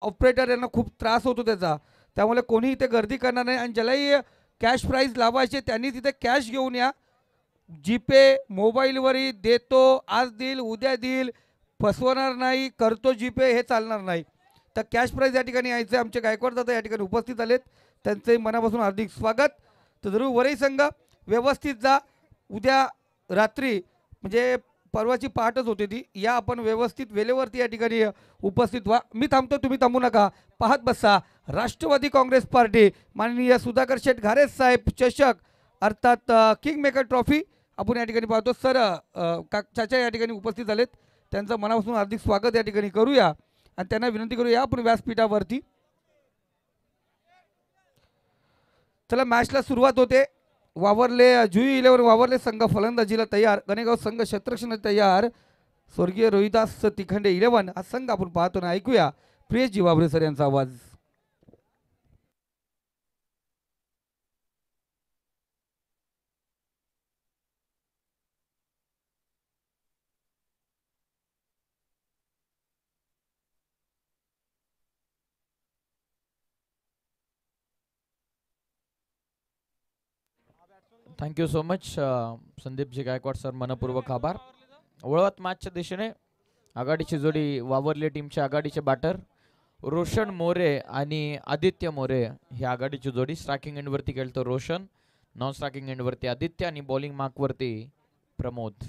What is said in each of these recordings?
Operator यांना खूप त्रास होतो त्याचा, त्यामुळे कोणी इथे गर्दी करणार नाही आणि ज्यालाही कॅश प्राईज लावायचे त्यांनी तिथे कॅश घेऊन या. जीपे मोबाईलवरही देतो, आज देईल उद्या देईल, फसवणार नाही, करतो जीपे हे चालणार नाही. तर कॅश प्राईज या ठिकाणी यायचे आमचे गायकवाड दादा या ठिकाणी उपस्थित आलेत, त्यांचे मनापासून हार्दिक स्वागत. तर जरूर वरई संघ व्यवस्थित जा, उद्या रात्री म्हणजे परवाची पहाटच होती ती, या आपण व्यवस्थित वेळेवरती या ठिकाणी उपस्थित व्हा. मी थांबतो, तुम्ही थांबू नका, पाहत बसा राष्ट्रवादी काँग्रेस पार्टी माननीय सुधाकर शेठ घारे साहेब चषक अर्थात किंग मेकर ट्रॉफी आपण या ठिकाणी पाहतो. सर चाचा या ठिकाणी उपस्थित झालेत, त्यांचं मनापासून हार्दिक स्वागत या ठिकाणी करूया आणि त्यांना विनंती करूया आपण व्यासपीठावरती. चला मॅचला सुरुवात होते. वावरले जुई 11 वावरले संघ फलंदाजीला तयार, गणेगाव संघ क्षेत्ररक्षण तयार. स्वर्गीय रोहिदास तिखंडे 11 हा संघ आपण पाहतो ना, ऐकूया प्रियेश जी वावरे सर यांचा आवाज. Thank you so much Sandeepji Gaikwad sir, मनपूर्वक आभार. वळवत मॅचच्या दिशेने आघाडीची जोडी वावरले टीमच्या आघाडीचे बॅटर रोशन मोरे आणि आदित्य मोरे ही आघाडीची जोडी. स्ट्रायकिंग एंडवरती खेळतो रोशन, नॉन स्ट्रायकिंग एंडवरती आदित्य आणि बॉलिंग मार्कवरती प्रमोद.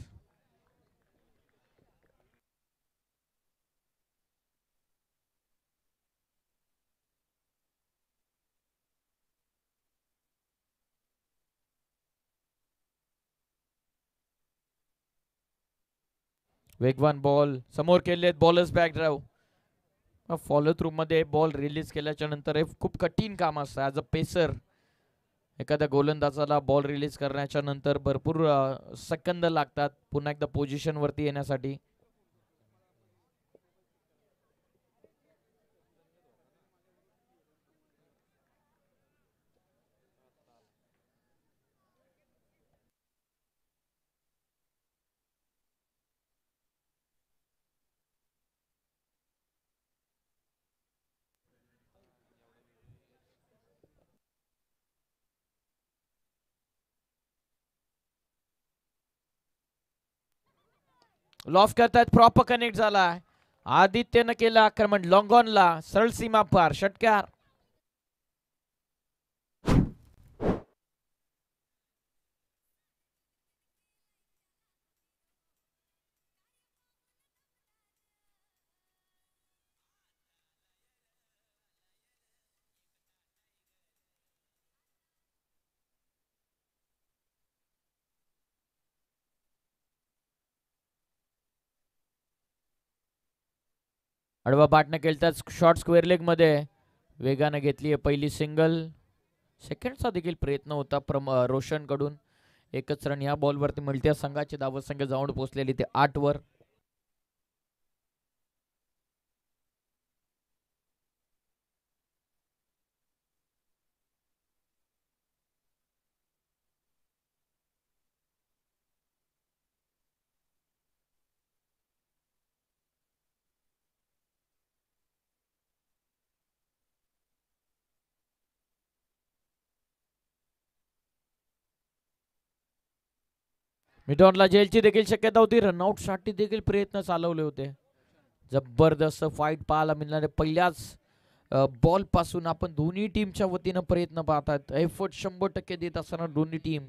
वेगवान बॉल समोर केलेत, bowlers back drive. Follow through मध्ये बॉल रिलीज केल्याच्या नंतर हे खूप कठीण काम असतं ॲज अ पेसर. एखाद्या गोलंदाजाला बॉल रिलीज करण्याच्या नंतर भरपूर सेकंद लागतात पुन्हा एकदा पोझिशन वरती येण्यासाठी. लॉफ करतायत, प्रॉपर कनेक्ट झाला. आदित्यनं केलं आक्रमण लॉंग ऑनला, सरळ सीमा पार षटकार. आडवा बाटनं खेळतात शॉर्ट स्क्वेअर लेग मध्ये, वेगानं घेतली आहे पहिली सिंगल. सेकंडचा देखील प्रयत्न होता रोशन कडून. एकच रन या बॉलवरती मिळते. संघाची धावत संख्या जाऊन पोहोचलेली ते 8 वर. मिडॉनला जेलची देखील शक्यता होती. रनआउट साठी देखील प्रयत्न चालवले होते. जबरदस्त फाईट पाहायला मिळणारे पहिल्याच बॉल पासून आपण दोन्ही टीमच्या वतीनं प्रयत्न पाहतात. एफर्ट 100% देत असताना दोन्ही टीम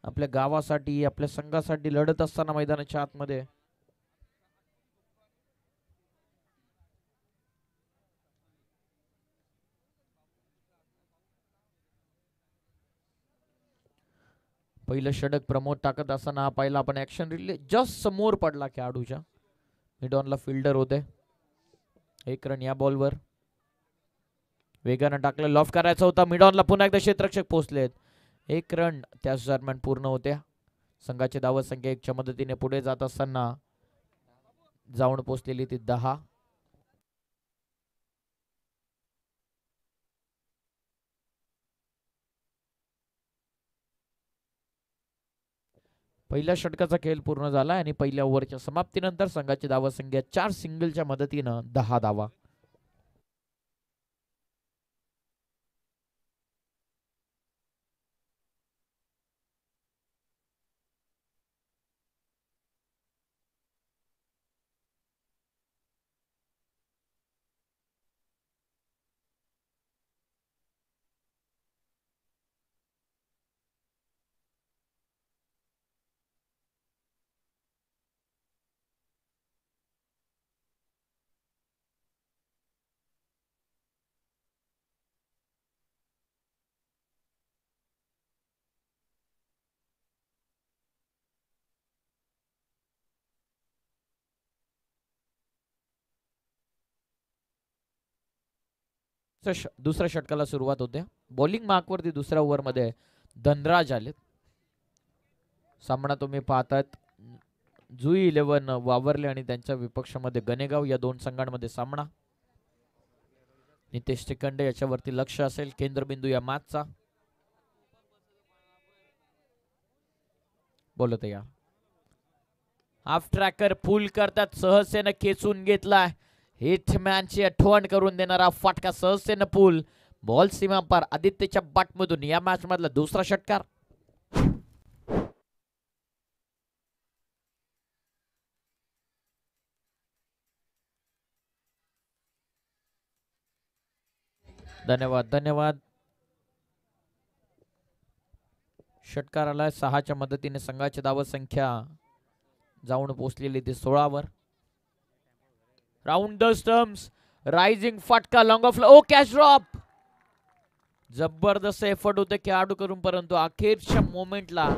आपल्या गावासाठी आपल्या संघासाठी लढत असताना मैदानाच्या आतमध्ये. पहिलं षटक प्रमोद टाकत असताना हा पहिला आपण ऍक्शन रिले जस्ट समोर पडला खेळाडूच्या. मिडॉनला फिल्डर होते. 1 रन या बॉलवर. वेगानं टाकलं, लॉफ करायचा होता. मिडॉनला पुन्हा एकदा क्षेत्ररक्षक पोहोचलेत. 1 रन त्याच दरम्यान पूर्ण होत्या. संघाची धावत संख्या 1च्या मदतीने पुढे जात असताना जाऊन पोहोचलेली ती 10. पहिल्या षटकाचा खेळ पूर्ण झाला आणि पहिल्या ओव्हरच्या समाप्तीनंतर संघाची धावत संख्या 4 सिंगलच्या मदतीनं 10 धावा. दुसऱ्या षटकाला सुरुवात होते. बॉलिंग मार्कवरती दुसऱ्या ओव्हरमध्ये धनराज आलेत. सामना तुम्ही पाहतात जुई 11 वावरले आणि त्यांच्या विपक्षामध्ये गणेगाव या दोन संघांमध्ये सामना. नितेश तिकंडे याच्यावरती लक्ष असेल केंद्रबिंदू या मॅचचा. बोलत या हाफ ट्रॅकर फुल करतात, सहजतेनं खेचून घेतला. हिटमॅनची आठवण करून देणारा फटका सहजतेनं पूल. बॉल सीमा पार आदित्यच्या बॅटमधून या मॅच मधला दुसरा षटकार. धन्यवाद धन्यवाद. षटकार आलाय 6च्या मदतीने संघाची धाव संख्या जाऊन पोहोचलेली ती 16 वर. राऊंड द स्टम्प्स रायझिंग फटका long off oh catch drop. जबरदस्त एफर्ट होते खेळाडू करून, परंतु अखेरच्या मोमेंटला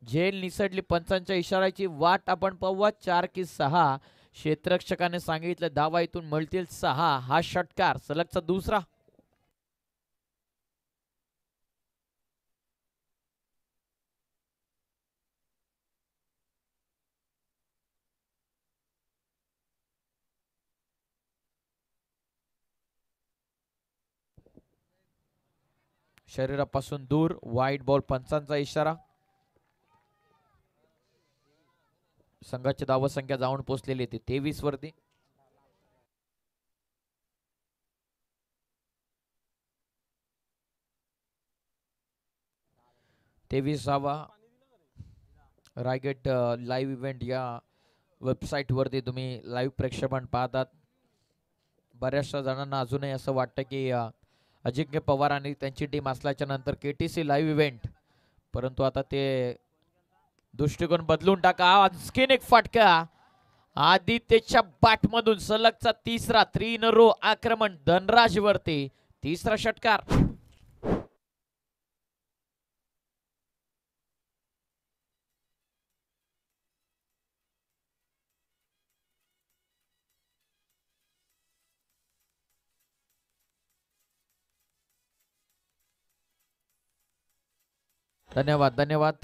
झेल निसटली. पंचांच्या इशाऱ्याची वाट आपण पाहूया. 4 की 6 क्षेत्ररक्षकाने सांगितलं, धावा इथून मिळतील 6. हा षटकार सलगचा दुसरा. शरीरापासून दूर वाईट बॉल. पंचांचा इशारा. संघाची धाव संख्या जाऊन पोहोचलेली ती 23 वरती. तेवीसावा रायगड लाईव्ह इव्हेंट या वेबसाईट वरती तुम्ही लाईव्ह प्रक्षेपण पाहतात. बऱ्याचशा जणांना अजूनही असं वाटतं की अजिंक्य पवार आणि त्यांची टीम असल्याच्या नंतर केटीसी लाईव्ह इव्हेंट, परंतु आता ते दृष्टिकोन बदलून टाका. आणखीन एक फटका आदित्यच्या बॅटमधून सलगचा तिसरा 3 इन अ रो आक्रमण धनराज वरती. तिसरा षटकार. धन्यवाद धन्यवाद.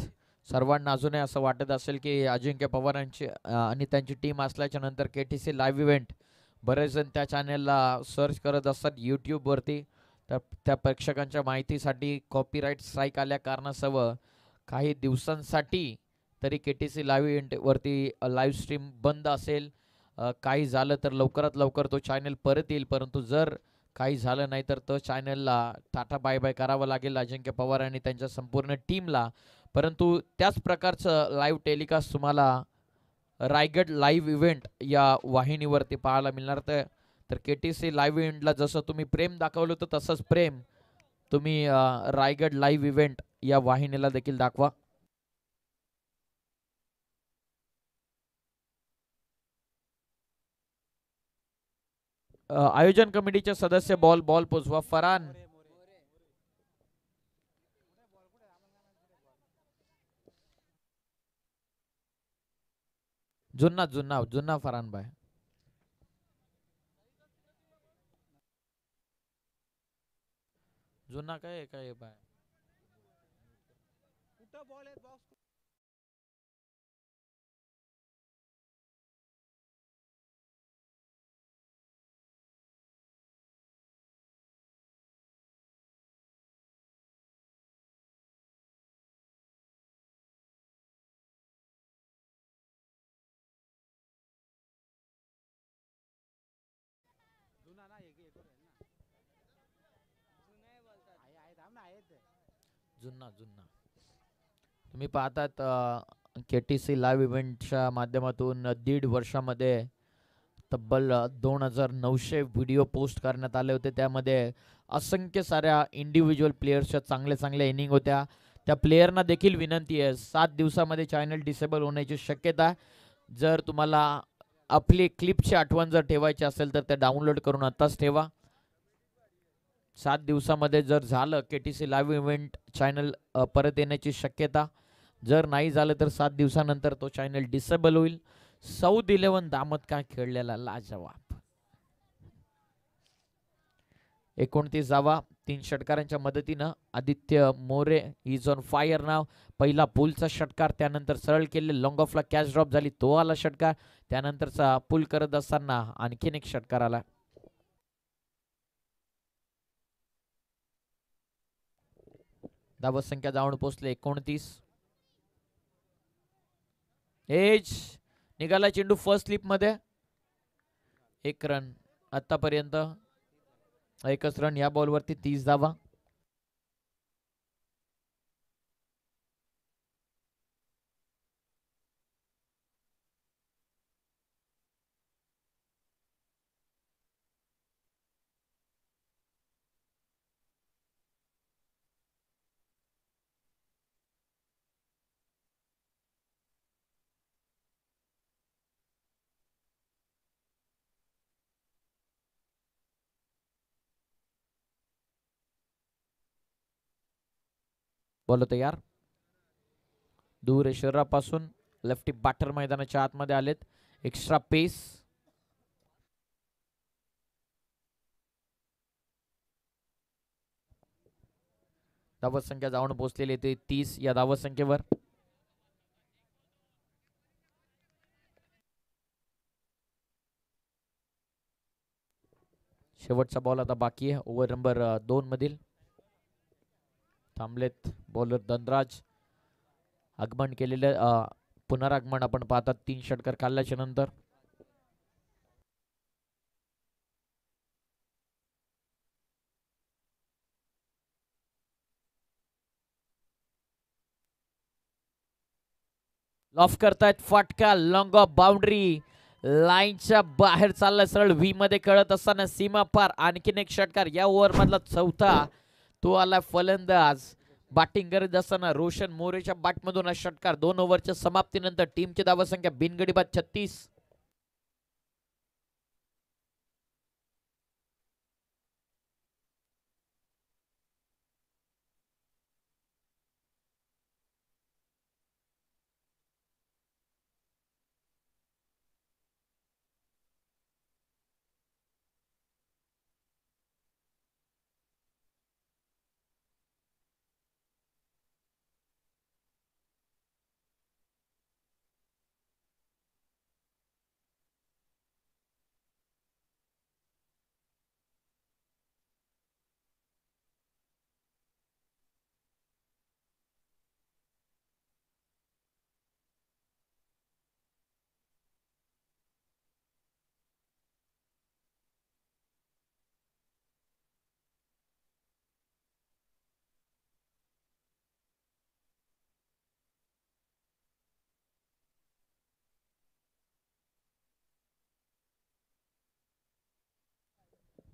सर्वांना अजूनही असं वाटत असेल की अजिंक्य पवारांची आणि त्यांची टीम असल्याच्या नंतर केटीसी लाईव्ह इव्हेंट, बरेच जण त्या चॅनेलला सर्च करत असतात यूट्यूबवरती. तर त्या प्रेक्षकांच्या माहितीसाठी कॉपीराईट स्ट्राईक आल्या कारणास्तव काही दिवसांसाठी तरी केटीसी लाईव्ह इव्हेंटवरती लाईव्ह स्ट्रीम बंद असेल. काही झालं तर लवकरात लवकर तो चॅनल परत येईल, परंतु जर काही झालं नाही तर तो चॅनलला टाटा बाय बाय करावं लागेल अजिंक्य पवार आणि त्यांच्या संपूर्ण टीमला. परंतु त्याच प्रकारचं लाईव्ह टेलिकास्ट तुम्हाला रायगड लाईव्ह इव्हेंट या वाहिनीवरती पाहायला मिळणार. तर केटीसी लाईव्ह इव्हेंटला जसं तुम्ही प्रेम दाखवलं होतं तसंच प्रेम तुम्ही रायगड लाईव्ह इव्हेंट या वाहिनीला देखील दाखवा. आयोजन कमिटीचे सदस्य बॉल पोचवा. फरान जुन्ना जुन्ना जुन्ना फरान भाई. जुन्ना काय काय बाय. जुन्ना जुन्ना तुम्ही पाहतात केटीसी लाईव्ह इव्हेंटच्या माध्यमातून 1.5 वर्षामध्ये तब्बल 2900 व्हिडिओ पोस्ट करण्यात आले होते. त्यामध्ये असंख्य साऱ्या इंडिव्हिज्युअल प्लेयर्सच्या चांगल्या चांगल्या इनिंग होत्या. त्या प्लेयरना देखील विनंती आहे 7 दिवसामध्ये चॅनल डिसेबल होण्याची शक्यता. जर तुम्हाला आपली क्लिपची आठवण जर ठेवायची असेल तर ते डाउनलोड करून आताच ठेवा. 7 दिवसामध्ये जर झालं केटीसी लाईव्ह इव्हेंट चॅनल परत येण्याची शक्यता. जर नाही झालं तर 7 दिवसानंतर तो चॅनल डिसेबल होईल. सौद 11 दामत काय खेळलेला लाजवाब. 29 धावा 3 षटकारांच्या मदतीनं Aditya More is on fire नाव. पहिला पुलचा षटकार, त्यानंतर सरळ केले लॉंग ऑफला कॅच ड्रॉप झाली, तो आला षटकार. त्यानंतरचा पुल करत असताना आणखीन एक षटकार आला. धावत संख्या जाऊन पोहोचले 29. एज निघाला चेंडू फर्स्ट स्लिप मध्ये. 1 रन आतापर्यंत, एकच रन या बॉलवरती. 30 धावा. बॉल तयार. दूर शरीरापासून लेफ्टी बॅटर मैदानाच्या आतमध्ये आलेत. एक्स्ट्रा पेस. धावत संख्या जाऊन पोहोचलेली ते 30 या धावत संख्येवर. शेवटचा बॉल आता बाकी आहे ओव्हर नंबर 2 मधील. थांबलेत बॉलर धनराज. आगमन केलेले पुनरागमन आपण पाहतात 3 षटकार काढल्याच्या नंतर. लॉफ करतायत फटका, लॉंग ऑफ बाउंड्री, लाईनच्या बाहेर चालला सरळ व्ही मध्ये कळत असताना सीमा पार. आणखीन एक षटकार या ओव्हर मधला चौथा, तो आला फलंदाज. बॅटिंग करत असताना रोशन मोरेच्या बॅटमधून हा षटकार. 2 ओव्हरच्या समाप्तीनंतर टीमची धावा संख्या बिनगडी बाद 36.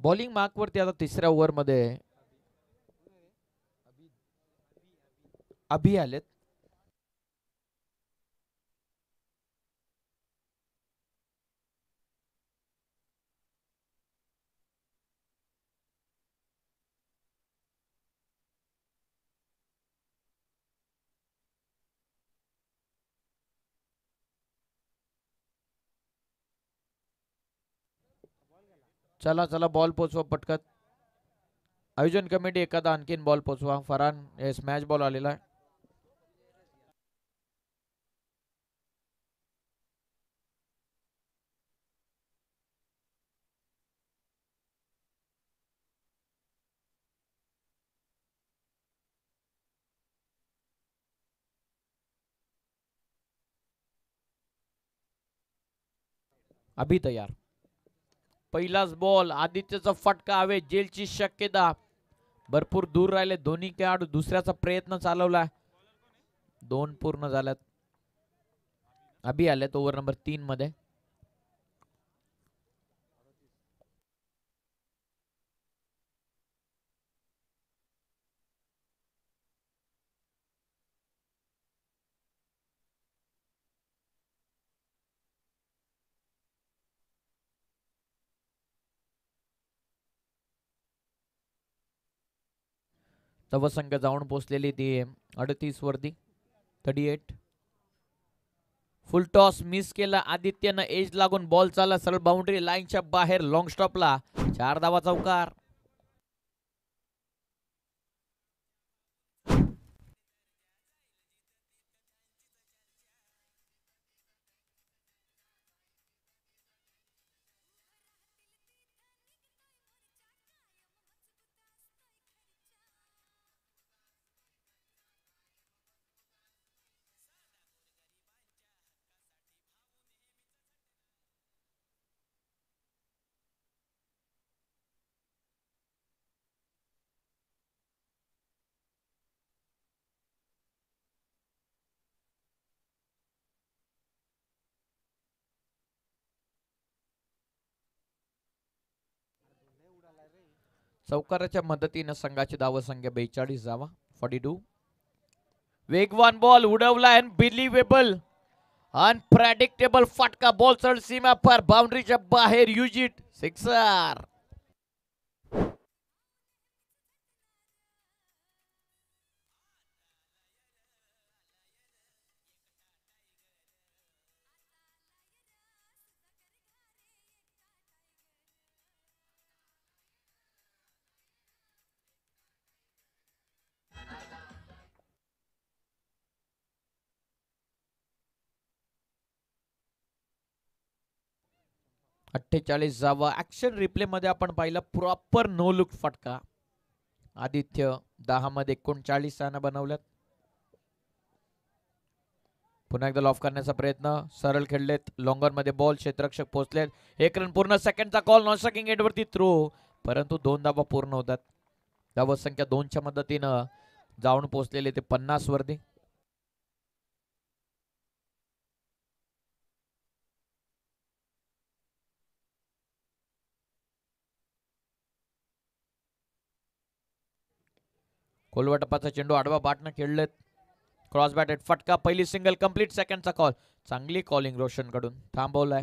बॉलिंग मार्क वरती आता तिसऱ्या ओव्हर मध्ये अभि आलेत. चला चला बॉल पोचवा पटकत. आयोजन कमिटी एखादा आणखीन बॉल पोचवा. फरहान स्मॅच बॉल आलेला आहे. अभि तयार. पहिलाच बॉल, आदित्यचा फटका हवे, जेलची शक्यता. भरपूर दूर राहिले दोन्ही खेळाडू. दुसऱ्याचा प्रयत्न चालवलाय. 2 पूर्ण झाल्यात. अभि आलेत ओव्हर नंबर 3 मध्ये. संख्या जाऊन पोहोचलेली ती 38 वरती. 38. फुल टॉस मिस केला आदित्यनं. एज लागून बॉल चालला सरळ बाउंड्री लाईनच्या बाहेर लॉंग स्टॉपला. 4 धावा चौकार. चौकाराच्या मदतीनं संघाची धावसंख्या 42 धावा 42. वेगवान बॉल उडवला अनबिलिव्हेबल अनप्रेडिक्टेबल फटका बॉल चढ सीमा पर बाउंड्रीच्या बाहेर युजिट सिक्सर. अठ्ठेचाळीस जावा. ऍक्शन रिप्ले मध्ये आपण पाहिलं प्रॉपर नो लुक फटका. आदित्य 10 मध्ये 39 रन बनवल्यात. पुन्हा एकदा लॉफ करण्याचा प्रयत्न सरळ खेळलेत लॉंगर मध्ये बॉल क्षेत्ररक्षक पोहोचलेत. 1 रन पूर्ण. सेकंडचा कॉल नॉन स्ट्रायकिंग एंडवरती थ्रो परंतु 2 धावा पूर्ण होतात. धावा संख्या 2च्या मदतीनं जाऊन पोहोचलेले ते 50 वरती. खोलवा टप्पाचा चेंडू आडवा बाटनं खेळलेत. क्रॉस बॅटेड फटका. पहिली सिंगल कंप्लीट. सेकंडचा कॉल. चांगली कॉलिंग रोशन कडून थांबवलाय.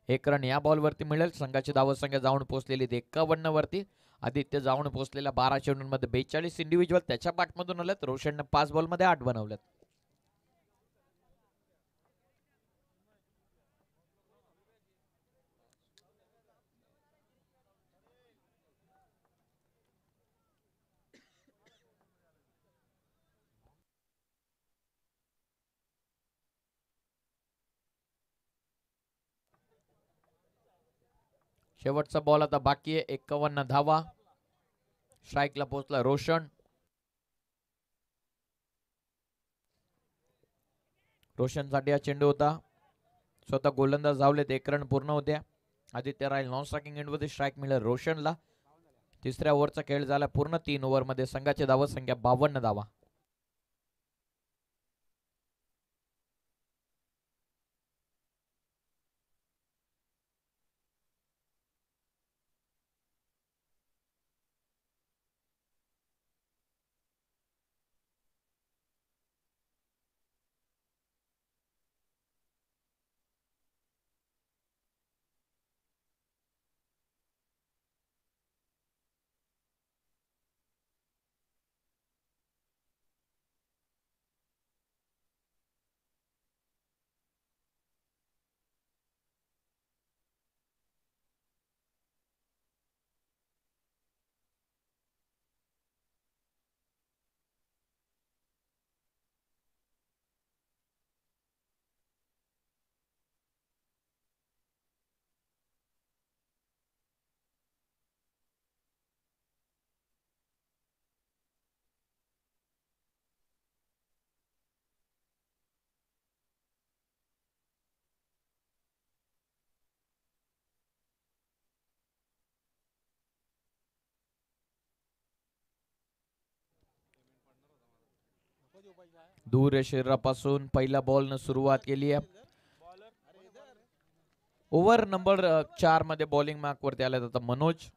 1 रन या बॉल वरती मिळेल. संघाची धावसंख्या जाऊन पोहोचलेली 51 वरती. आदित्य जाऊन पोहोचलेल्या 12 चेंडूंमध्ये 42 इंडिव्हिज्युअल त्याच्या पाठमधून आलेत. रोशनने 5 बॉल मध्ये 8 बनवलेत. शेवटचा बॉल आता बाकी आहे. 51 धावा. स्ट्राईकला पोहोचला रोशन. रोशनसाठी हा चेंडू होता. स्वतः गोलंदाज धावलेत. 1 रन पूर्ण होत्या. आदित्य राहील नॉन स्ट्रायकिंग एंडमध्ये. स्ट्राईक मिळेल रोशनला. तिसऱ्या ओव्हरचा खेळ झाला पूर्ण. 3 ओव्हरमध्ये संघाची धावसंख्या 52 धावा. दूर शरीरापासून पहिल्या बॉलनं सुरुवात केली आहे. ओव्हर नंबर 4 मध्ये बॉलिंग मार्क वरती आले आता मनोज.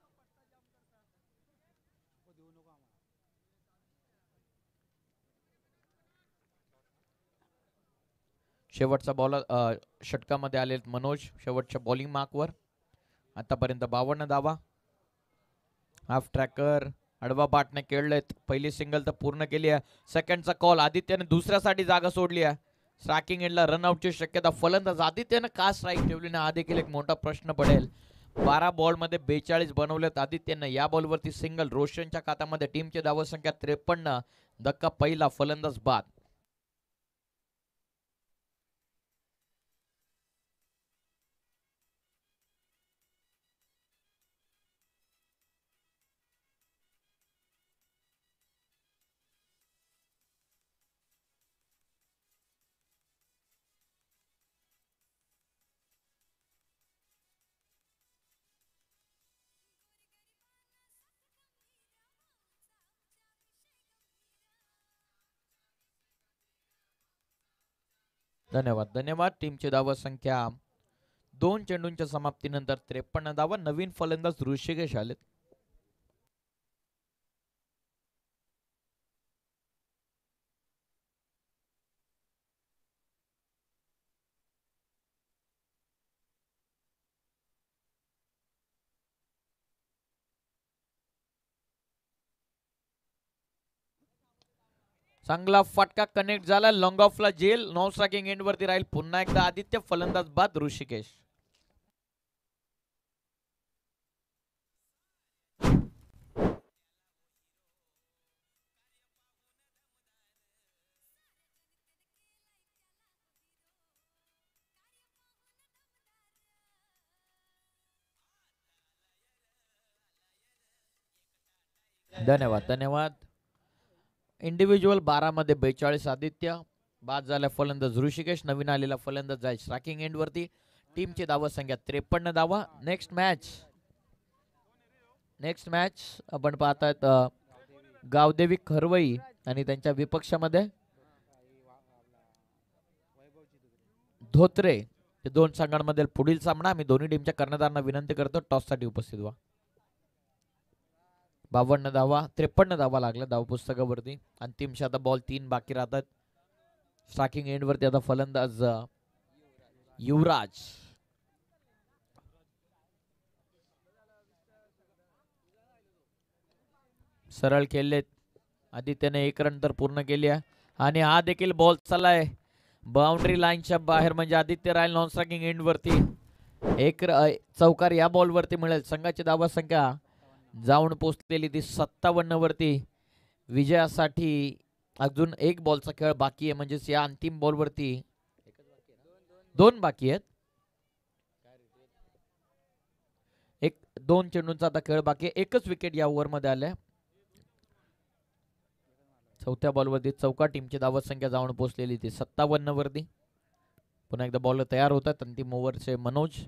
शेवटचा बॉल षटकामध्ये आले मनोज शेवटच्या बॉलिंग मार्कवर. आतापर्यंत 52 धावा. हाफ ट्रॅकर आडवा बाटने खेळलेत. पहिली सिंगल तर पूर्ण केली आहे. सेकंडचा कॉल. आदित्यने दुसऱ्यासाठी जागा सोडली आहे. स्ट्रायकिंग एंडला रनआउटची शक्यता. फलंदाज आदित्यने का स्ट्राईक ठेवली ना हा देखील एक मोठा प्रश्न पडेल. 12 बॉल मध्ये 42 बनवलेत आदित्यने. या बॉलवरती सिंगल. रोशनच्या खात्यामध्ये टीमची धावसंख्या 53. धक्का पहिला. फलंदाज बाद. धन्यवाद धन्यवाद. टीमची धावा संख्या 2 चेंडूंच्या समाप्तीनंतर 53 धावा. नवीन फलंदाज ऋषिकेश आलेत. चांगला फटका कनेक्ट झाला. लॉंग ऑफला जेल. नॉन स्ट्रायकिंग एंड वरती राहील पुन्हा एकदा आदित्य. फलंदाज बाद ऋषिकेश. धन्यवाद धन्यवाद. इंडिव्हिज्युअल 12 मध्ये 42 आदित्य. बाद झाला फलंदाज ऋषिकेश. नवीन आलेला फलंदाज जाईल स्ट्रायकिंग एंड वरती. टीमची धावा संख्या 53 धावा. नेक्स्ट मॅच आपण पाहतात गावदेवी खरवई आणि त्यांच्या विपक्षामध्ये धोत्रे. हे दोन संघांमधील पुढील सामना. मी दोन्ही टीमच्या कर्णधारांना विनंती करतो टॉस साठी उपस्थित व्हा. 52 धावा 53 धावा लागल्या धाव पुस्तकावरती. अंतिमशा आता बॉल 3 बाकी राहतात. स्ट्रायकिंग एंड वरती आता फलंदाज युवराज. सरळ खेळलेत. आदित्यने 1 रन तर पूर्ण केली आहे आणि हा देखील बॉल चाललाय बाउंड्री लाईनच्या बाहेर. म्हणजे आदित्य राहील नॉन स्ट्रायकिंग एंड वरती. एक चौकार या बॉल वरती मिळेल. संघाची धावा संख्या जाऊन पोहोचलेली ती 57 वरती. विजयासाठी अजून 1 बॉलचा खेळ बाकी आहे. म्हणजेच या अंतिम बॉल वरती 2 बाकी आहेत. 2 चेंडूंचा आता खेळ बाकी आहे. 1च विकेट या ओव्हर मध्ये आल्या. चौथ्या बॉलवरती चौका. टीमची धावत संख्या जाऊन पोहोचलेली ती 57 वरती. पुन्हा एकदा बॉलर तयार होतात. अंतिम ओव्हरचे Manoj.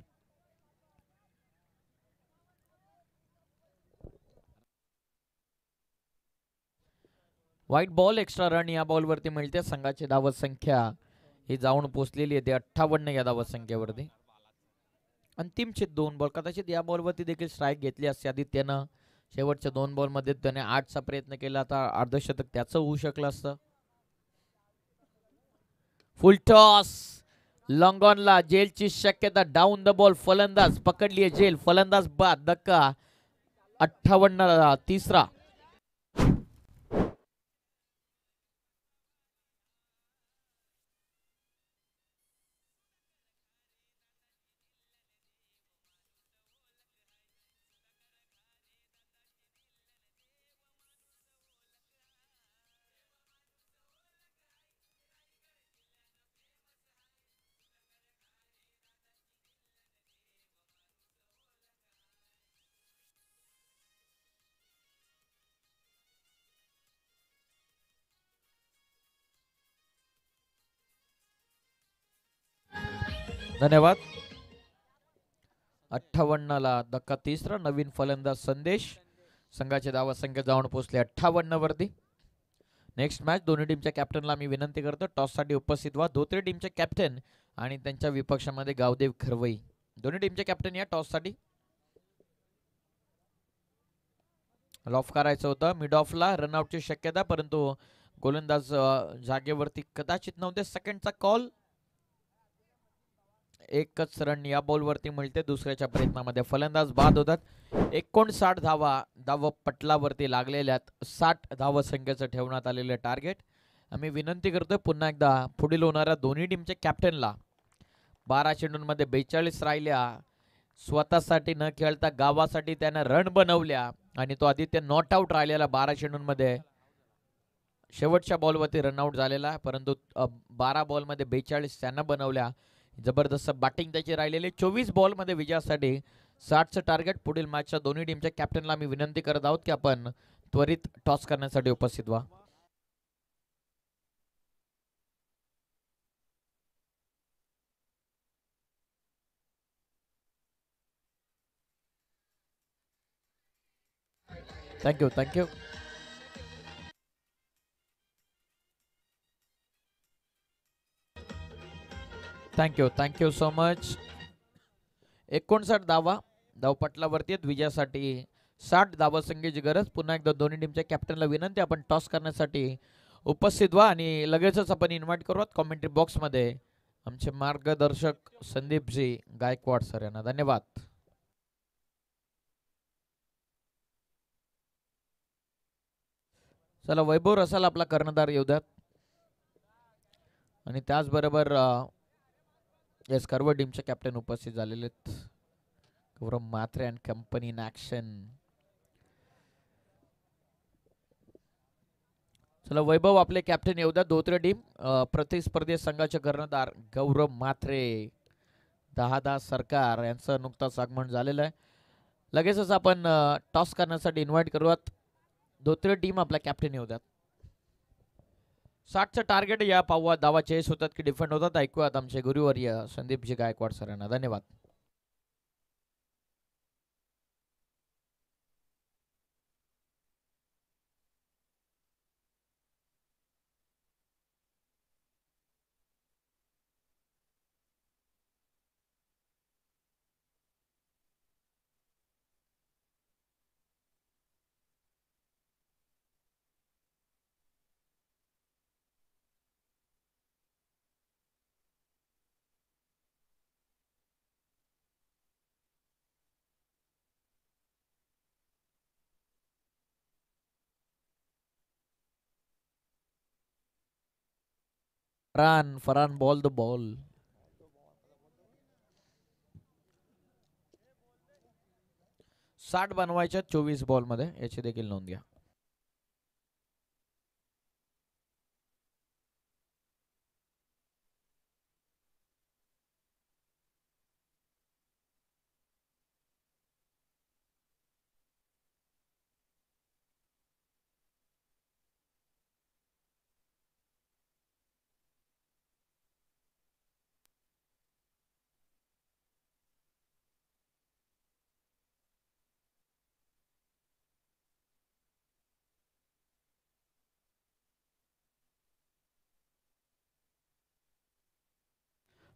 Wide ball extra run या बॉल वरती मिळते. संघाची धावत संख्या ही जाऊन पोहोचलेली आहे 58 या धावत संख्येवरती. अंतिमचे 2 बॉल. कदाचित या बॉलवरती देखील स्ट्राईक घेतली असते आदित्यनं. शेवटच्या 2 बॉल मध्ये त्याने 8चा प्रयत्न केला. आता अर्धशतक त्याचं होऊ शकलं असतं. फुल टॉस. लॉंग ऑनला जेलची शक्यता. Down the ball. फलंदाज पकडली आहे जेल. फलंदाज बाद. धक्का. 58 तिसरा. धन्यवाद. 58 ला धक्का तिसरा. नवीन फलंदाज संदेश. संघाची धावा संख्या जाऊन पोहोचले 58 वरती. Next match. दोन्ही टीमच्या कॅप्टनला मी विनंती करतो टॉस साठी उपस्थित व्हा. धोत्रे टीमचे कॅप्टन आणि त्यांच्या विपक्षामध्ये गावदेव खरवई. दोन्ही टीमचे कॅप्टन या टॉस साठी. लॉफ करायचं होतं मिड ऑफला. रनआउटची शक्यता. परंतु गोलंदाज जागेवरती कदाचित नव्हते. सेकंडचा कॉल. 1च रन या बॉल वरती मिळते. दुसऱ्याच्या प्रयत्नामध्ये फलंदाज बाद होतात. 59 धावा धाव पटलावरती लागलेल्यात. 60 धाव संख्येचं ठेवण्यात आलेलं टार्गेट. आम्ही विनंती करतोय पुन्हा एकदा पुढील होणाऱ्या दोन्ही टीमच्या कॅप्टनला. 12 चेंडूंमध्ये 42 राहिल्या. स्वतःसाठी न खेळता गावासाठी त्यानं रन बनवल्या आणि तो आदित्य नॉट आउट राहिलेला 12 चेंडूंमध्ये. शेवटच्या बॉलवरती रनआउट झालेला. परंतु 12 बॉलमध्ये 42 त्यानं बनवल्या. जबरदस्त बॅटिंग त्याची राहिलेली. 24 बॉलमध्ये विजयासाठी 60चं टार्गेट. पुढील मॅचच्या दोन्ही टीमच्या कॅप्टनला मी विनंती करत आहोत की आपण त्वरित टॉस करण्यासाठी उपस्थित व्हा. Thank you thank you. Thank you so much. 59 धावा धावपटलावरती आहेत. विजयासाठी 60 धावा संख्येची गरज. पुन्हा एकदा दोन्ही टीमच्या कॅप्टनला विनंती आपण टॉस करण्यासाठी उपस्थित व्हा आणि लगेचच आपण इन्व्हाइट करूयात कॉमेंट्री बॉक्समध्ये आमचे मार्गदर्शक संदीपजी गायकवाड सर यांना. धन्यवाद. चला वैभव रसाल आपला कर्णधार येऊ द्यात. आणि त्याचबरोबर येस कर्व टीमचे कॅप्टन उपस्थित झालेले आहेत. Gaurav Mhatre and company in action. चला वैभव आपले कॅप्टन येऊ द्या. धोत्रे टीम प्रतिस्पर्धी संघाचे कर्णधार गौरव म्हात्रे, 10 सरकार यांचं नुकताच आगमन झालेलं आहे. लगेचच आपण टॉस करण्यासाठी इन्व्हाइट करूयात. धोत्रे टीम आपला कॅप्टन येऊ द्यात. 60चं टार्गेट या पाहूया. धावा चेस होतात की डिफेंड होतात ऐकूयात आमचे गुरुवर्य संदीपजी गायकवाड सरांना. धन्यवाद. Farhan ball the ball. साठ बनवायच्या 24 बॉल मध्ये, याची देखील नोंद घ्या.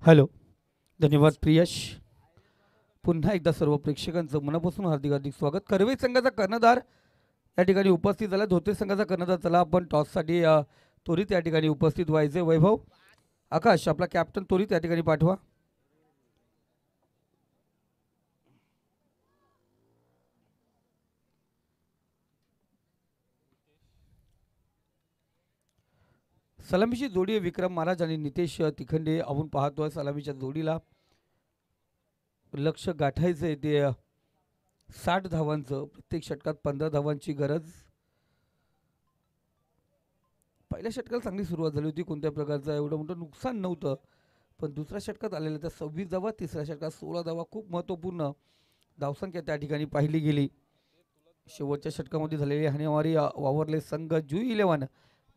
हॅलो, धन्यवाद प्रियश. पुन्हा एकदा सर्व प्रेक्षकांचं मनापासून हार्दिक हार्दिक स्वागत. कर्वे संघाचा कर्णधार या ठिकाणी उपस्थित झाला. धोत्रे संघाचा कर्णधार. चला आपण टॉससाठी त्वरित या ठिकाणी उपस्थित व्हायचे. वैभव, आकाश आपला कॅप्टन त्वरित या ठिकाणी पाठवा. सलामीची जोडी आहे विक्रम महाराज आणि नितेश तिखंडे. आपण पाहतोय सलामीच्या जोडीला लक्ष गाठायचं आहे ते 60 धावांचं. प्रत्येक षटकात 15 धावांची गरज. पहिल्या षटकाला चांगली सुरुवात झाली होती, कोणत्या प्रकारचं एवढं मोठं नुकसान नव्हतं. पण दुसऱ्या षटकात आलेल्या त्या 26 धावा, तिसऱ्या षटकात 16 धावा. खूप महत्त्वपूर्ण धावसंख्या त्या ठिकाणी पाहिली गेली. शेवटच्या षटकामध्ये झालेली हानीमारी वावरले संघ Ju11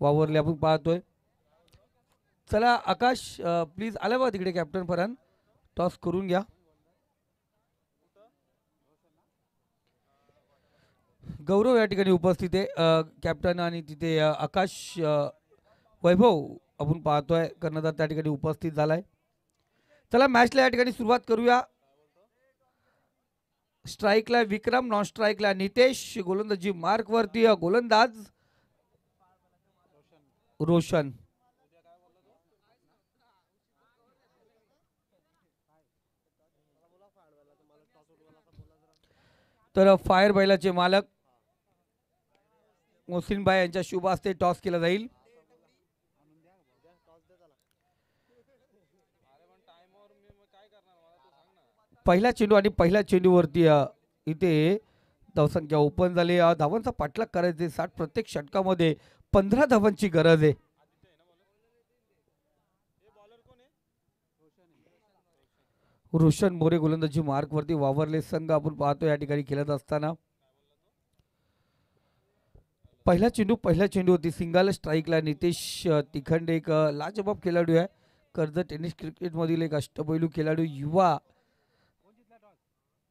वावरले आपण पाहतोय. चला आकाश प्लीज आला बा तिकडे कॅप्टन फरान, टॉस करून घ्या. गौरव या ठिकाणी उपस्थित आहे कॅप्टन, आणि तिथे आकाश वैभव आपण पाहतोय कर्णधार त्या ठिकाणी उपस्थित झालाय. चला मॅचला या ठिकाणी सुरुवात करूया. स्ट्राईकला विक्रम, नॉन स्ट्राईकला नितेश, गोलंदाजी मार्क वरती गोलंदाज रोशन. तर फायर बैलाचे मालक मोहसिनभाई यांच्या शुभ हस्ते टॉस केला जाईल. पहिला चेंडू आणि पहिल्या चेंडूवरती इथे धावसंख्या ओपन झाली. धावांचा पाठलाग करायचे 60. प्रत्येक षटकामध्ये 15 धावांची गरज आहे. रोशन मोरे गोलंदाजी मार्क वरती वावरले संघ आपण पाहतो या ठिकाणी खेळत असताना. पहिला चेंडू होती सिंगल. स्ट्राईकला नितेश तिखंडे, एक लाजबाब खेळाडू आहे. कर्जत टेनिस क्रिकेट मधील एक अष्टपैलू खेळाडू, युवा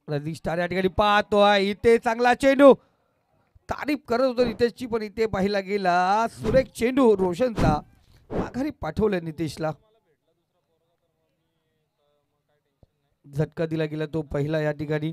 रनिंग स्टार या ठिकाणी पाहतोय. इथे चांगला चेंडू, तारीफ करत होतो नितेशची, पण इथे पाहिला गेला सुरेख चेंडू रोशनचा. माघारी पाठवलं नितेशला. झटका दिला गेला तो पहिला या ठिकाणी.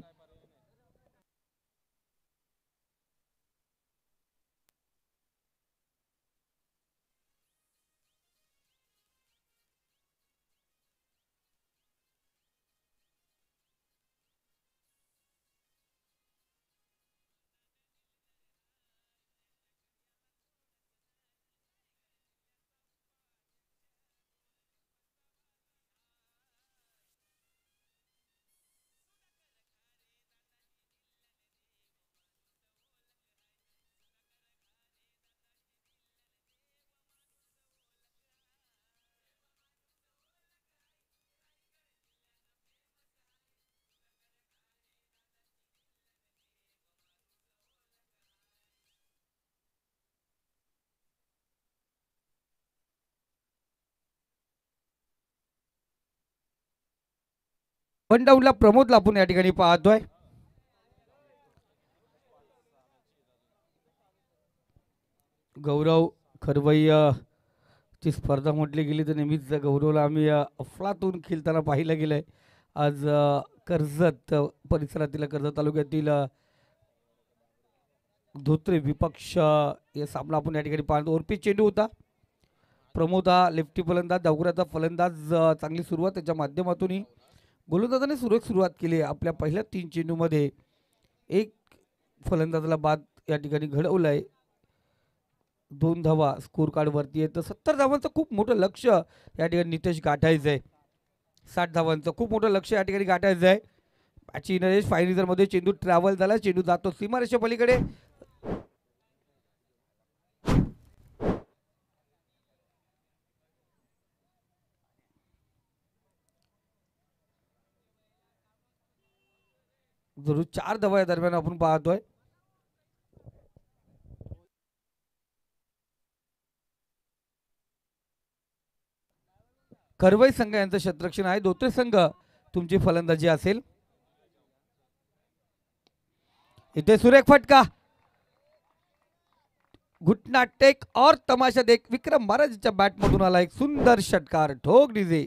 वन डाऊनला प्रमोदला आपण या ठिकाणी पाहतोय. गौरव खरवई ची स्पर्धा म्हटली गेली तर नेहमीच गौरवला आम्ही अफलातून खेळताना पाहिलं गेलंय. आज कर्जत परिसरातील कर्जत तालुक्यातील धोत्रे विपक्ष या सामना आपण या ठिकाणी पाहतो. ओरपी चेंडू होता. प्रमोद हा लेफ्टी फलंदाज, डावकुऱ्याचा फलंदाज. चांगली सुरुवात त्याच्या माध्यमातूनही गोलंदाजाने सुरुवात केली. आपल्या पहिल्या 3 चेंडूमध्ये एक फलंदाजाला बाद या ठिकाणी घडवलंय. 2 धावा स्कोर कार्ड वरती आहे. तर 70 धावांचं खूप मोठं लक्ष या ठिकाणी नितेश गाठायचं आहे. 60 धावांचं खूप मोठं लक्ष या ठिकाणी गाठायचं आहे. मॅची नरेश फायनल मध्ये चेंडू ट्रॅव्हल झाला. चेंडू जातो सीमारेषे पलीकडे. जरूर 4 धावा या दरम्यान आपण पाहतोय. करवई संघ यांचं क्षेत्ररक्षण आहे. धोत्रे संघ तुमची फलंदाजी असेल. इथे सुरेख फटका. घुटना टेक और तमाशा देख. विक्रम महाराजच्या बॅट मधून आला एक सुंदर षटकार. ठोक डीजे.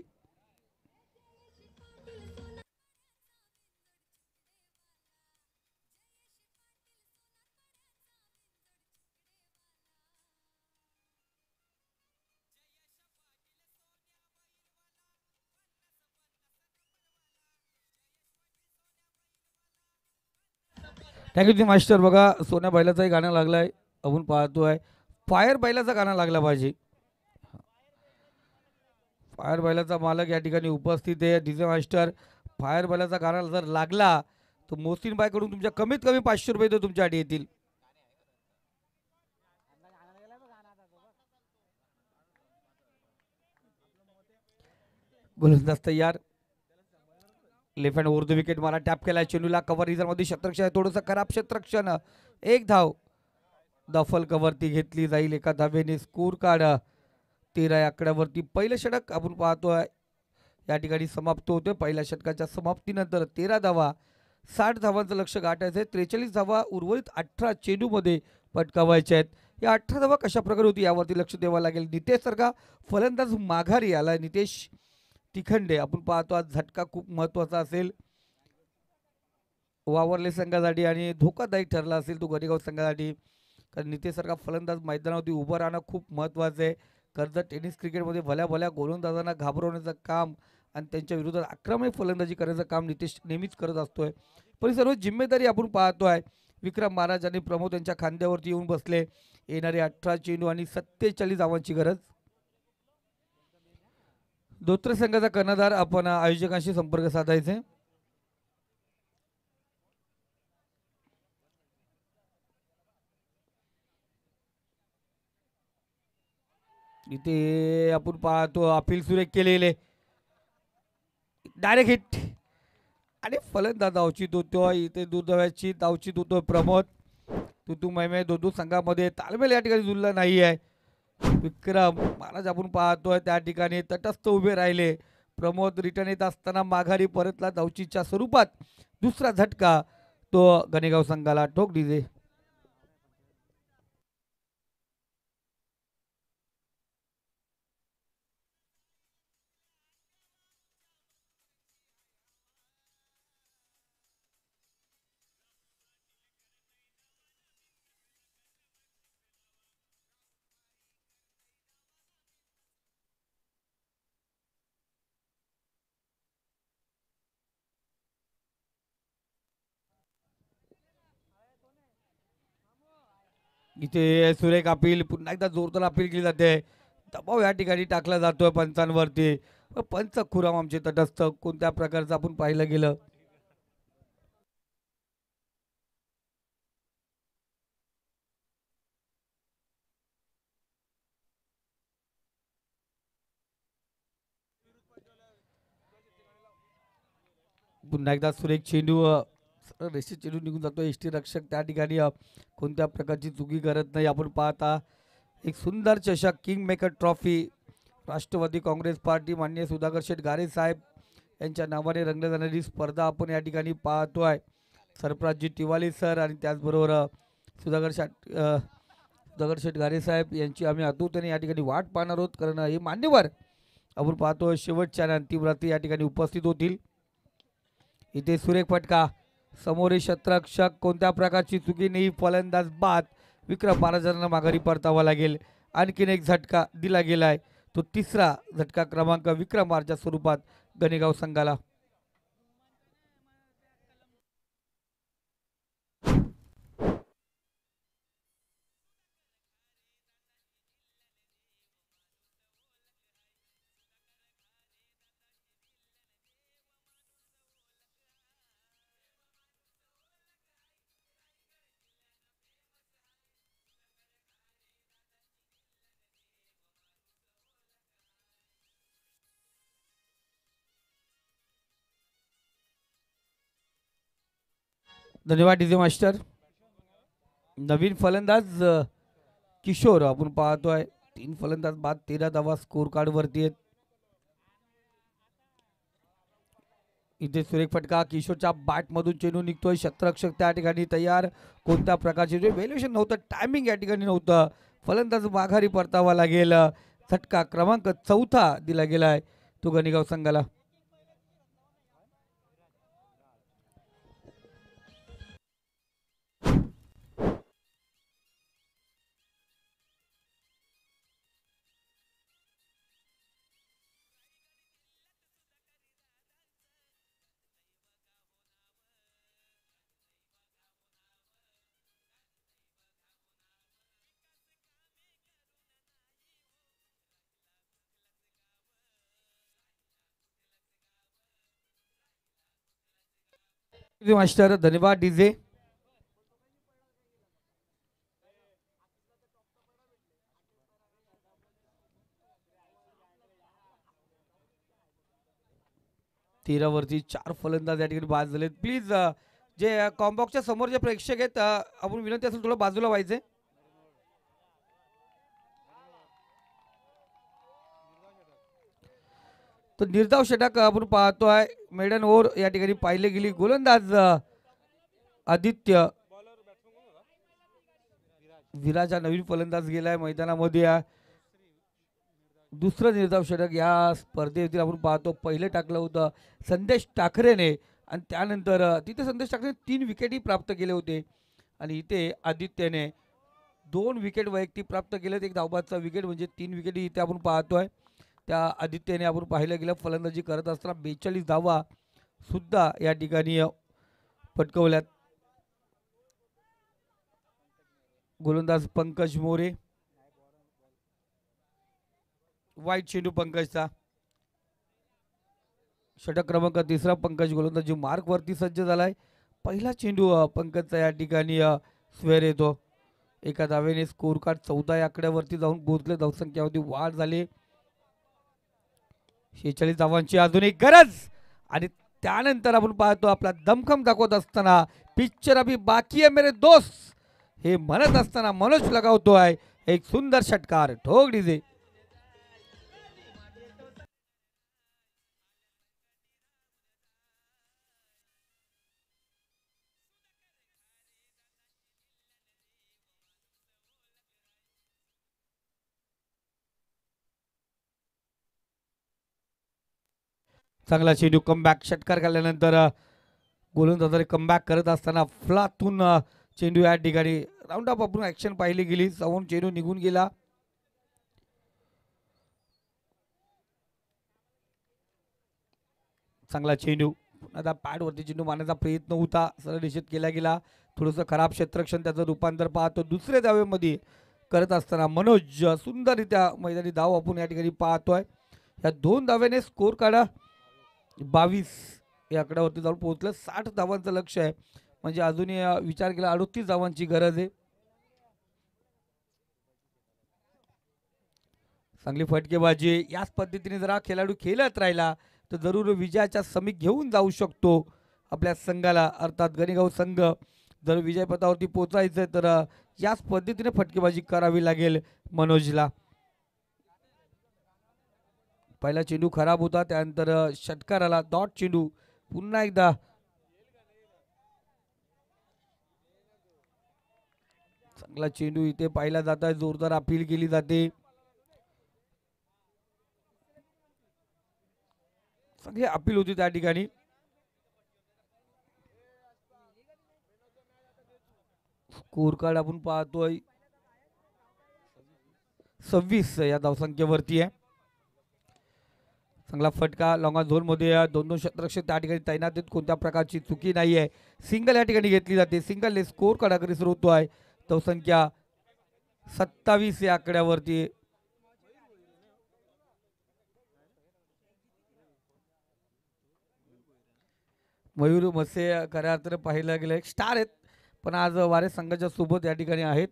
Thank you master. बघा सोन्या बैलाचाही गाणं लागलाय आपण पाहतोय. फायर बैलाचा गाणं लागला पाहिजे. फायर बैलाचा मालक या ठिकाणी उपस्थित आहे. डीजे मास्टर फायर बैलाचा गाणं जर लागला तर मोहसिन बाय कडून तुमच्या कमीत कमी 500 रुपये तर तुमच्यासाठी येतील. गोलंदाज तयार. Left hand over the wicket मारा. टॅप केला चेंडूला. कव्हर रिझन मध्ये क्षेत्ररक्षण आहे. थोडंसं खराब क्षेत्ररक्षण. एक धाव दफल कव्हरती घेतली जाईल. एका धावेने स्कोर कार्ड 13 या आकड्यावरती पहिलं षटक आपण पाहतोय या ठिकाणी समाप्त होतोय. पहिल्या षटकाच्या समाप्तीनंतर 13 धावा. 60 धावांचं लक्ष गाठायचं आहे. 43 धावा उर्वरित 18 चेंडूमध्ये पटकावायच्या आहेत. या 18 धावा कशा प्रकारे होती यावरती लक्ष द्यावं लागेल. नितेश सारखा फलंदाज माघारी आलाय. नितेश तिखंडे आपण पाहतो. आज झटका खूप महत्वाचा असेल वावरले संघासाठी आणि धोकादायक ठरला असेल तो गणेगाव संघासाठी. कारण नितेश सारखा फलंदाज मैदानावरती उभं राहणं खूप महत्वाचं आहे. कर्जत टेनिस क्रिकेटमध्ये भल्या भल्या गोलंदाजांना घाबरवण्याचं काम आणि त्यांच्या विरोधात आक्रमक फलंदाजी करण्याचं काम नितेश नेहमीच करत असतोय. पण सर्व जिम्मेदारी आपण पाहतोय. विक्रम महाराज आणि प्रमोद यांच्या खांद्यावरती येऊन बसले. येणारे 18 चेंडू आणि 47 धावांची गरज. धोत्रे संघाचा कर्णधार आपण आयोजकांशी संपर्क साधायचे. इथे आपण पाहतो अपील सुरेख केलेले. डायरेक्ट हिट आणि फलंदाज धावचीत होतोय. इथे दुर्दैवाची धावचीत होतोय प्रमोद. तुतू मैमे दोदू संघामध्ये तालमेल या ठिकाणी जुळला नाही आहे. विक्रम महाराज आपण पाहतोय त्या ठिकाणी तटस्थ उभे राहिले. प्रमोद रिटर्न येत असताना माघारी परतला धावचीच्या स्वरूपात. दुसरा झटका तो गणेगाव संघाला. ठोक डीजे. इथे सुरेख अपील. पुन्हा एकदा जोरदार अपील केली जाते. दबाव या ठिकाणी टाकला जातोय पंचांवरती. पंच खुराम आमचे तटस्थ कोणत्या प्रकारचं आपण पाहिलं गेलं. पुन्हा एकदा सुरेख चेंडू रेषे चेंडू निघून जातो. एसटी रक्षक त्या ठिकाणी कोणत्या प्रकारची चुकी करत नाही. आपण पाहता एक सुंदर चषक किंग मेकर ट्रॉफी राष्ट्रवादी काँग्रेस पार्टी माननीय सुधाकर शेठ गारे साहेब यांच्या नावाने रंगल्या जाणारी स्पर्धा आपण या ठिकाणी पाहतोय. सरफराजजी तिवाली सर आणि त्याचबरोबर सुधाकर शेठ गारे साहेब यांची आम्ही आतुरतेने या ठिकाणी वाट पाहणार आहोत, कारण हे मान्यवर आपण पाहतो शेवटच्या आणि अंतिम रात्री या ठिकाणी उपस्थित होतील. इथे सुरेख फटका, समोरील क्षेत्ररक्षक कोणत्या प्रकारची चुकी नाही, फलंदाज बाद. विक्रम महाराजांना माघारी परतावा लागेल. आणखीन एक झटका दिला गेलाय, तो तिसरा झटका क्रमांक विक्रम महाराजा स्वरूपात गणेगाव संघाला. धन्यवाद डीजे मास्टर. नवीन फलंदाज किशोर आपण पाहतोय. 3 फलंदाज बाद, 13 धावा स्कोर कार्ड वरती आहेत. इथे सुरेख फटका, किशोरच्या बॅट मधून चेंडू निघतोय. क्षेत्ररक्षक त्या ठिकाणी तयार. कोणत्या प्रकारचे व्हॅल्युएशन नव्हतं, टायमिंग या ठिकाणी नव्हतं. फलंदाज माघारी परतावा लागेल. झटका क्रमांक 4 दिला गेलाय, तो गणेगाव संघाला. मास्टर धन्यवाद डीजे. तीरावरती 4 फलंदाज या ठिकाणी बाद झालेत. प्लीज जे कॉम्बॉक्सच्या समोर जे प्रेक्षक आहेत, आपण विनंती असेल थोडं बाजूला व्हायचे. तर निर्धाव षटक आपण पाहतोय. मेडन ओव्हर या ठिकाणी पाहिले गेली. गोलंदाज आदित्य विराज हा नवीन फलंदाज गेलाय मैदानामध्ये. दुसरं निर्धाव षटक या स्पर्धेतील आपण पाहतो. पहिले टाकलं होतं संदेश टाकरेने आणि त्यानंतर तिथे संदेश टाकरेने 3 विकेटही प्राप्त केले होते आणि इथे आदित्यने 2 विकेट वैयक्तिक प्राप्त केलेत. एक धावबादचा विकेट म्हणजे 3 विकेटी इथे आपण पाहतोय. त्या आदित्यने आपण पाहिलं गेलं फलंदाजी करत असताना 42 धावा सुद्धा या ठिकाणी पटकवल्यात. गोलंदाज पंकज मोरे, वाईट चेंडू पंकजचा. षटक क्रमांक 3 पंकज गोलंदाजी मार्क वरती सज्ज झालाय. पहिला चेंडू पंकजचा या ठिकाणी स्वेर येतो. एका धावेने स्कोर कार्ड 14 या आकड्यावरती जाऊन पोहोचले. धावसंख्यावरती वाढ झाली. 46 धावांची अजून एक गरज आणि त्यानंतर आपण पाहतो आपला दमखम दाखवत असताना पिक्चर अभी बाकी है मेरे दोस्त हे म्हणत असताना मनोज लगावतोय एक सुंदर षटकार. ठोक डीजे. चांगला चेंडू कमबॅक. षटकार काढल्यानंतर गोलंदाजाने कमबॅक करत असताना फ्लातून चेंडू या ठिकाणी राऊंड अप आपण ऍक्शन पाहिली गेली. जाऊन चेंडू निघून गेला. चांगला चेंडू. आता पॅड वरती चेंडू मारण्याचा प्रयत्न होता, सरळ निषेध केला गेला. थोडंसं खराब क्षेत्ररक्षण त्याचं रूपांतर पाहतो. दुसऱ्या धावेमध्ये करत असताना मनोज सुंदररित्या मैदानी धाव आपण या ठिकाणी पाहतोय. या 2 धाव्याने स्कोर काढा 22 या आकड्यावरती जाऊन पोहोचलं. 60 धावांचं लक्ष आहे म्हणजे अजूनही विचार केला 38 धावांची गरज आहे. चांगली फटकेबाजी. याच पद्धतीने जर हा खेळाडू खेळत राहिला तर जरूर विजयाच्या समीप घेऊन जाऊ शकतो आपल्या संघाला, अर्थात गणेगाव संघ. जर विजयपथावरती पोहोचायचं तर याच पद्धतीने फटकेबाजी करावी लागेल मनोजला. पहिला चेंडू खराब होता, त्यानंतर षटकार आला, डॉट चेंडू पुन्हा एकदा चांगला चेंडू इथे पाहिला जात आहे, जोरदार अपील केली जाते. चांगली अपील होती त्या ठिकाणी. स्कोर कार्ड आपण पाहतोय 26 या धावसंख्येवरती आहे. चांगला फटका लॉंग झोन मध्ये दोन दोन क्षेत्ररक्षक त्या ठिकाणी तैनात आहेत, कोणत्या प्रकारची चुकी नाही आहे. सिंगल या ठिकाणी घेतली जाते, सिंगलने स्कोर कार्ड सुरू होतो आहे. धावसंख्या 27 या आकड्यावरती. मयूर मसे खऱ्या अर्थाने पाहिलं गेलं एक स्टार आहेत, पण आज वारे संघाच्या सोबत या ठिकाणी आहेत.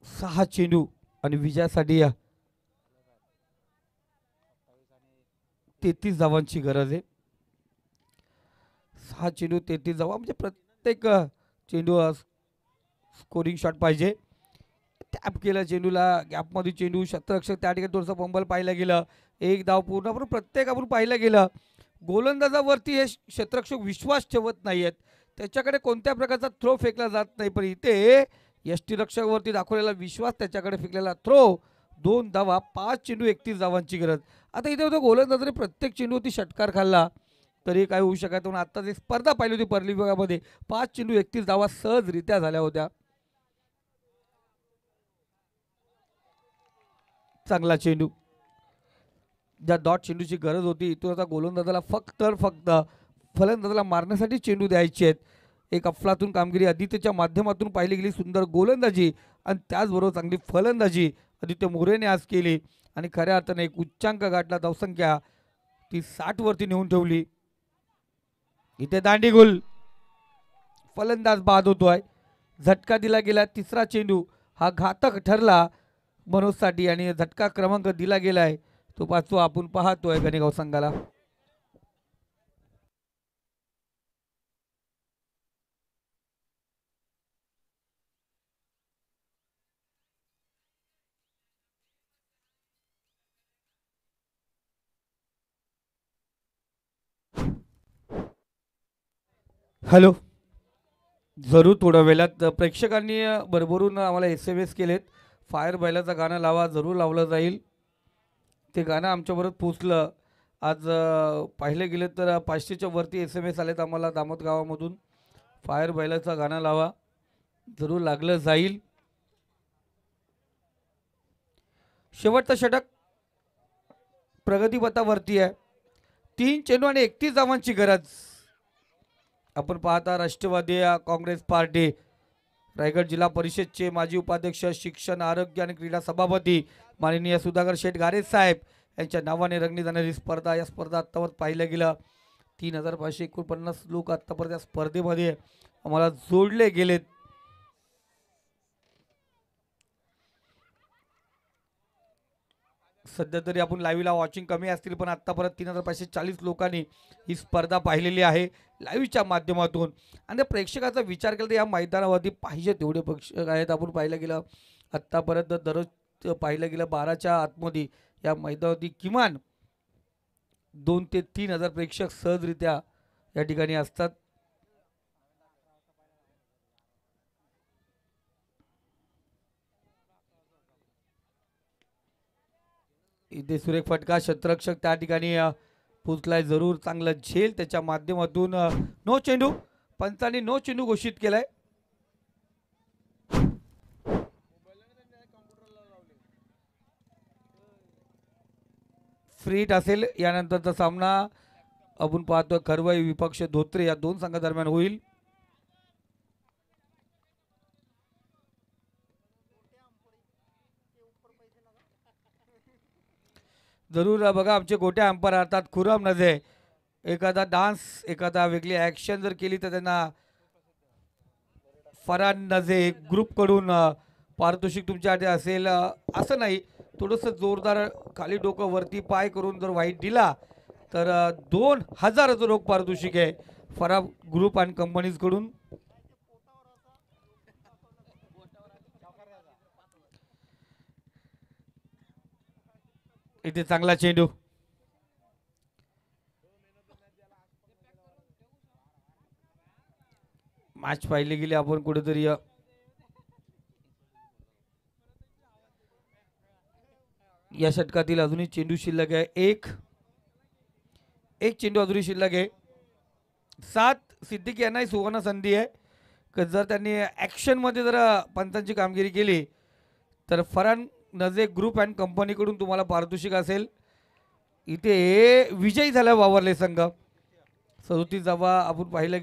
सहा चेंडू आणि विजयासाठी 33 धावांची गरज आहे. 6 चेंडू 33 धावा म्हणजे प्रत्येक चेंडू स्कोरिंग शॉट पाहिजे. टॅप केला चेंडूला, गॅपमध्ये चेंडू, क्षेत्ररक्षक त्या ठिकाणी थोडंसं पंबल पाहिलं गेलं. एक धाव पूर्ण, पण प्रत्येक आपण पाहिलं गेलं गोलंदाजावरती हे क्षेत्ररक्षक विश्वास ठेवत नाहीयेत, त्याच्याकडे कोणत्या प्रकारचा थ्रो फेकला जात नाही, पण इथे यष्टीरक्षकावरती दाखवलेला विश्वास, त्याच्याकडे फेकलेला थ्रो. 2 धावा, 5 चेंडू 31 धावांची गरज. आता इथे होतं गोलंदाजाने प्रत्येक चेंडूवरती षटकार खाल्ला तरी काय होऊ शकत. पण आता जी स्पर्धा पाहिली होती परली विभागामध्ये 5 चेंडू 31 धावा सहजरित्या झाल्या होत्या. चांगला चेंडू, ज्या डॉट चेंडूची गरज होती, इथून आता गोलंदाजाला फक्त फलंदाजाला मारण्यासाठी चेंडू द्यायचे आहेत. एक अफलातून कामगिरी आदित्यच्या माध्यमातून पाहिली गेली, सुंदर गोलंदाजी आणि त्याचबरोबर चांगली फलंदाजी आदित्य मोरेने आज केली आणि खऱ्या अर्थाने एक उच्चांक गाठला. धावसंख्या ती 60 वरती नेऊन ठेवली. इथे दांडी गोल, फलंदाज बाद होतोय. झटका दिला गेला, तिसरा चेंडू हा घातक ठरला मनोजसाठी आणि झटका क्रमांक दिला गेलाय तो 5वा आपण पाहतोय गणेगाव संघाला. हॅलो, जरूर थोड्या वेळात प्रेक्षकांनी भरभरून आम्हाला SMS केलेत, फायर बैलाचं गाणं लावा, जरूर लावलं जाईल. ते गाणं आमच्याबरोबर पोचलं. आज पाहिलं गेलं तर 500च्या वरती SMS आलेत आम्हाला दामोद गावामधून, फायर बैलाचं गाणं लावा, जरूर लागलं जाईल. शेवटचं षटक प्रगतीपथावरती आहे. 3 चेंडू आणि 31 धावांची गरज. आपण पाहता राष्ट्रवादी काँग्रेस पार्टी रायगड जिल्हा परिषदचे माजी उपाध्यक्ष, शिक्षण, आरोग्य आणि क्रीडा सभापती माननीय सुधाकर शेठ गारे साहेब यांच्या नावाने रंगली जाणारी स्पर्धा. या स्पर्धा आत्तावर पाहिलं गेलं 3549 लोक आत्तापर्यंत या स्पर्धेमध्ये आम्हाला जोडले गेलेत. सध्या तरी आपण लाईव्हला वॉचिंग कमी असतील, पण आत्तापर्यंत 3540 लोकांनी ही स्पर्धा पाहिलेली आहे लाईव्हच्या माध्यमातून. आणि प्रेक्षकाचा विचार केला तर या मैदानावरती पाहिजे तेवढे प्रेक्षक आहेत. आपण पाहिलं गेलं आत्तापर्यंत दररोज पाहिलं गेलं 12च्या आतमध्ये या मैदानावरती किमान 2 ते 3 हजार प्रेक्षक सहजरित्या या ठिकाणी असतात. इथे सुरेख फटका, क्षेत्ररक्षक त्या ठिकाणी पोचलाय, जरूर चांगलं झेल त्याच्या माध्यमातून. नो चेंडू, पंचांनी नो चेंडू घोषित केलाय. फ्रीट असेल. यानंतरचा सामना आपण पाहतोय खरवई विपक्ष धोत्रे या दोन संघादरम्यान होईल. जरूर बघा आमचे गोट्या अंपायर अर्थात खुरम नजे एखादा डान्स एखादा वेगळी ॲक्शन जर केली तर त्यांना फरान नजे ग्रुपकडून पारितोषिक तुमच्यासाठी असेल असं नाही, थोडंसं जोरदार खाली डोकं वरती पाय करून जर वाईट दिला तर 2000 रोख पारितोषिक आहे फरा ग्रुप अँड कंपनीजकडून. इथे चांगला चेंडू मॅच पाहिली गेली आपण कुठेतरी या षटकातील अजूनही चेंडू शिल्लक आहे. एक चेंडू अजूनही शिल्लक आहे. 7 सिद्दीकी यांनाही सुवर्ण संधी आहे की जर त्यांनी ॲक्शनमध्ये जर पंचांची कामगिरी केली तर फरान नजे ग्रुप अँड कंपनीकडून तुम्हाला पारितोषिक असेल. इथे विजयी झाला वावरले संघ 37 आपण पाहिलं